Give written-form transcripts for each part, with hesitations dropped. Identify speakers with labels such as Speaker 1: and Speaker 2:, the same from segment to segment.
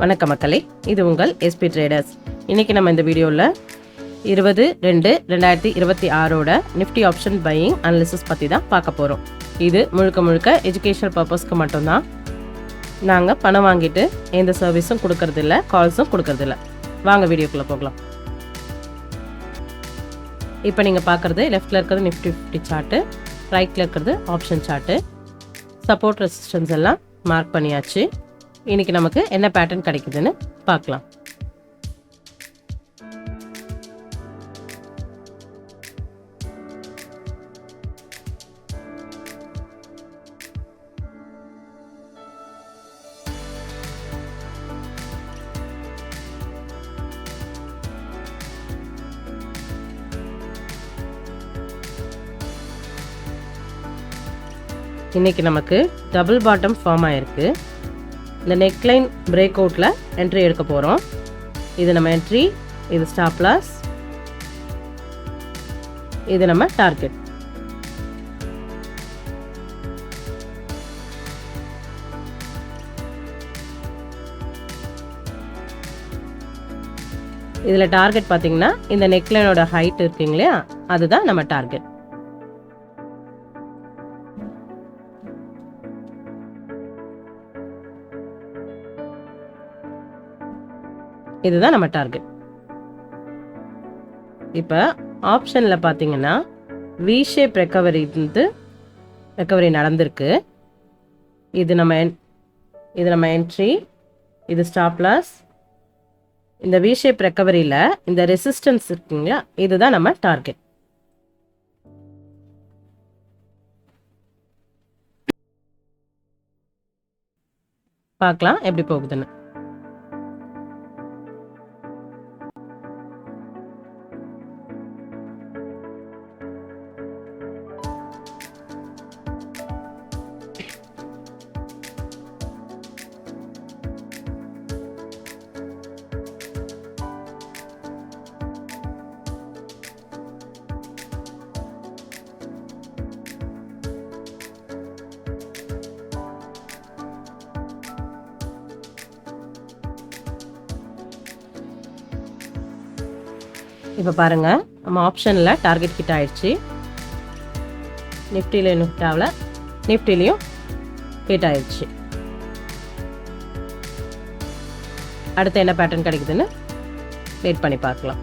Speaker 1: வணக்க மக்களே, இது உங்கள் எஸ்பி ட்ரேடர்ஸ். இன்றைக்கி நம்ம இந்த வீடியோவில் 20/2/2026 நிஃப்டி ஆப்ஷன் பையிங் அனாலிசிஸ் பற்றி தான் பார்க்க போகிறோம். இது முழுக்க எஜுகேஷனல் பர்பஸ்க்கு மட்டும்தான். நாங்கள் பணம் வாங்கிட்டு எந்த சர்வீஸும் கொடுக்கறதில்ல, கால்ஸும் கொடுக்கறதில்ல. வாங்க வீடியோக்குள்ளே போகலாம். இப்போ நீங்கள் பார்க்குறது லெஃப்டில் இருக்கிறது நிஃப்டி 50 சார்ட்டு, ரைட்டில் இருக்கிறது ஆப்ஷன் சார்ட்டு. சப்போர்ட் ரெசிஸ்டன்ஸ் எல்லாம் மார்க் பண்ணியாச்சு. இன்னைக்கு நமக்கு என்ன பேட்டர்ன் கிடைக்குதுன்னு பார்க்கலாம். இன்னைக்கு நமக்கு டபுள் பாட்டம் ஃபார்ம் ஆயிருக்கு. இந்த நெக்லைன் பிரேக் அவுட்டில் என்ட்ரி எடுக்க போகிறோம். இது நம்ம என்ட்ரி, இது ஸ்டாப் லாஸ், இது நம்ம டார்கெட். இதில் டார்கெட் பார்த்தீங்கன்னா இந்த நெக்லைனோட ஹைட் இருக்குங்க இல்லையா, அதுதான் நம்ம டார்கெட். இதுதான் நம்ம டார்கெட். இப்போ ஆப்ஷனில் பார்த்தீங்கன்னா வி ஷேப் ரெக்கவரி நடந்திருக்கு. இது நம்ம என்ட்ரி, இது ஸ்டாப் லாஸ். இந்த வி ஷேப் ரெக்கவரியில் இந்த ரெசிஸ்டன்ஸ் இருக்குங்களா, இதுதான் நம்ம டார்கெட். பார்க்கலாம் எப்படி போகுதுன்னு. இப்போ பாருங்கள், நம்ம ஆப்ஷனில் டார்கெட் ஹிட் ஆயிடுச்சு. நிஃப்டியில் ஹிட் ஆகல, நிஃப்டிலையும் ஹிட் ஆயிடுச்சு. அடுத்து என்ன பேட்டர்ன் கிடைக்குதுன்னு வெயிட் பண்ணி பார்க்கலாம்.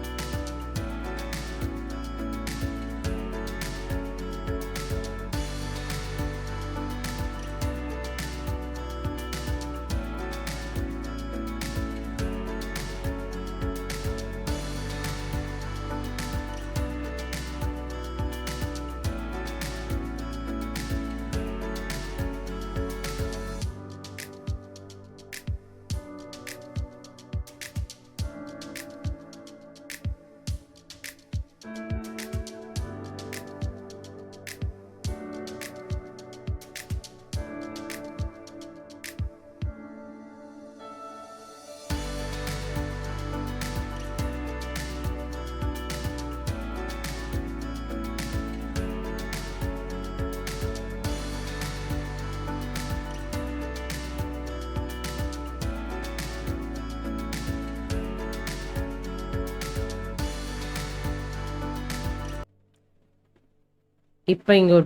Speaker 1: இப்போ இங்கே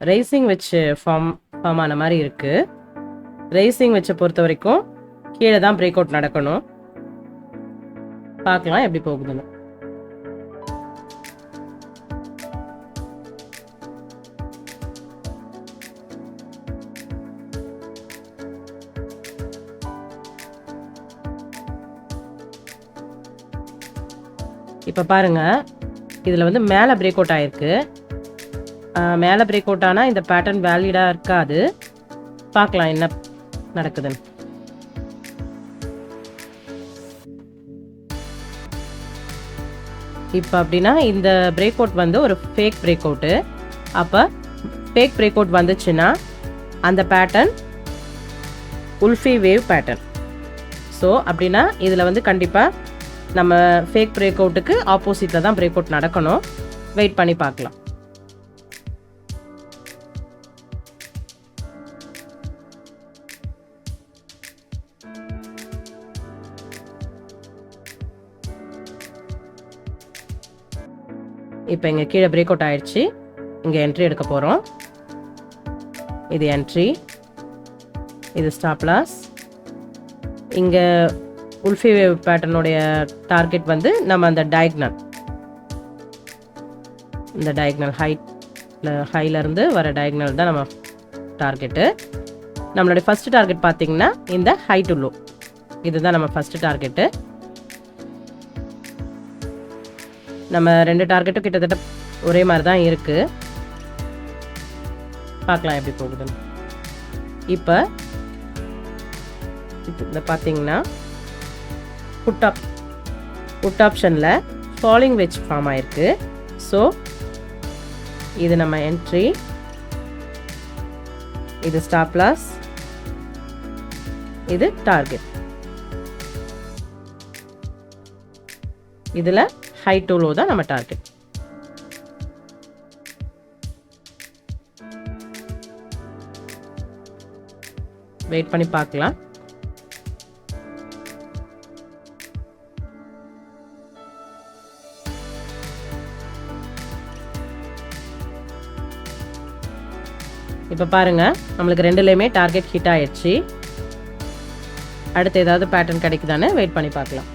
Speaker 1: ரைசிங் வச்சு ஃபார்ம் ஆன மாதிரி இருக்குது. ரைசிங் வச்சை பொறுத்த வரைக்கும் கீழே தான் பிரேக் அவுட் நடக்கணும். பார்க்கலாம் எப்படி போகுதுன்னு. இப்போ பாருங்கள், இதில் வந்து மேலே பிரேக் அவுட் ஆகிருக்கு. மேலே பிரேக் அவுட் ஆனால் இந்த பேட்டர்ன் வேலிடாக இருக்காது. பார்க்கலாம் என்ன நடக்குதுன்னு. இப்போ அப்படின்னா இந்த பிரேக் அவுட் வந்து ஒரு ஃபேக் பிரேக் அவுட்டு. அப்போ ஃபேக் பிரேக் அவுட் வந்துச்சுன்னா அந்த பேட்டர்ன் உல்ஃபி வேவ் பேட்டர்ன். ஸோ அப்படின்னா இதில் வந்து கண்டிப்பாக நம்ம ஃபேக் பிரேக் அவுட்டுக்கு ஆப்போசிட்டில் தான் பிரேக் அவுட் நடக்கணும். வெயிட் பண்ணி பார்க்கலாம். இப்போ இங்கே கீழே பிரேக் அவுட் ஆயிடுச்சு. இங்கே என்ட்ரி எடுக்க போகிறோம். இது என்ட்ரி, இது ஸ்டாப் லாஸ். இங்கே உல்ஃபி வேவ் பேட்டர்னுடைய டார்கெட் வந்து நம்ம அந்த டயக்னல், இந்த டயக்னல் ஹைலேருந்து வர டயக்னல் தான் நம்ம டார்கெட்டு. நம்மளுடைய ஃபஸ்ட்டு டார்கெட் பார்த்திங்கன்னா இந்த ஹை டு லோ, இதுதான் நம்ம ஃபஸ்ட்டு டார்கெட்டு. நம்ம 2 டார்கெட்டும் கிட்டத்தட்ட ஒரே மாதிரி தான் இருக்குது. பார்க்கலாம் எப்படி போகுதுன்னு. இப்போ இந்த பார்த்தீங்கன்னா புட் ஆப்ஷனில் ஃபாலிங் வெஜ் ஃபார்ம் ஆயிருக்கு. ஸோ இது நம்ம என்ட்ரி, இது ஸ்டாப் லாஸ், இது டார்கெட். இதில் ஹை டு லோ தான் நம்ம டார்கெட். வெயிட் பண்ணி பார்க்கலாம். இப்போ பாருங்க, நம்மளுக்கு 2லையுமே டார்கெட் ஹிட் ஆயிடுச்சு. அடுத்து ஏதாவது பேட்டர்ன் கிடைக்குதானே வெயிட் பண்ணி பார்க்கலாம்.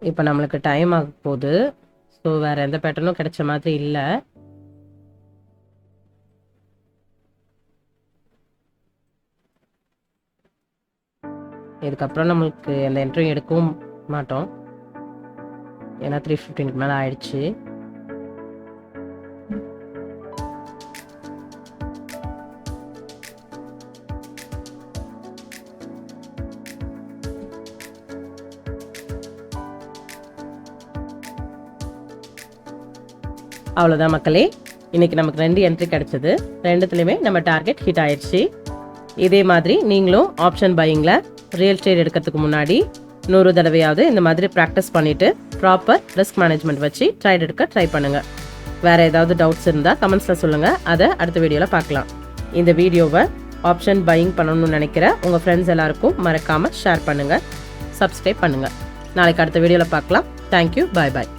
Speaker 1: இப்போ நம்மளுக்கு டைம் ஆக போகுது. ஸோ வேறு எந்த பேட்டர்னும் கிடைச்ச மாதிரி இல்லை. இதுக்கப்புறம் நம்மளுக்கு எந்த என்ட்ரியும் எடுக்கவும் மாட்டோம், ஏன்னா 3:15க்கு மேலே ஆயிடுச்சு. அவ்வளோதான் மக்களே, இன்றைக்கி நமக்கு 2 என்ட்ரி கிடச்சிது. 2த்துலேயுமே நம்ம டார்கெட் ஹிட் ஆயிடுச்சு. இதே மாதிரி நீங்களும் ஆப்ஷன் பையிங்கில் ரியல் ட்ரேட் எடுக்கிறதுக்கு முன்னாடி 100 தடவையாவது இந்த மாதிரி ப்ராக்டிஸ் பண்ணிவிட்டு ப்ராப்பர் ரிஸ்க் மேனேஜ்மெண்ட் வச்சு ட்ரேட் எடுக்க ட்ரை பண்ணுங்கள். வேறு ஏதாவது டவுட்ஸ் இருந்தால் கமெண்ட்ஸில் சொல்லுங்கள், அதை அடுத்த வீடியோவில் பார்க்கலாம். இந்த வீடியோவை ஆப்ஷன் பையிங் பண்ணணும்னு நினைக்கிற உங்கள் ஃப்ரெண்ட்ஸ் எல்லாருக்கும் மறக்காமல் ஷேர் பண்ணுங்கள், சப்ஸ்கிரைப் பண்ணுங்கள். நாளைக்கு அடுத்த வீடியோவில் பார்க்கலாம். தேங்க்யூ, பாய் பாய்.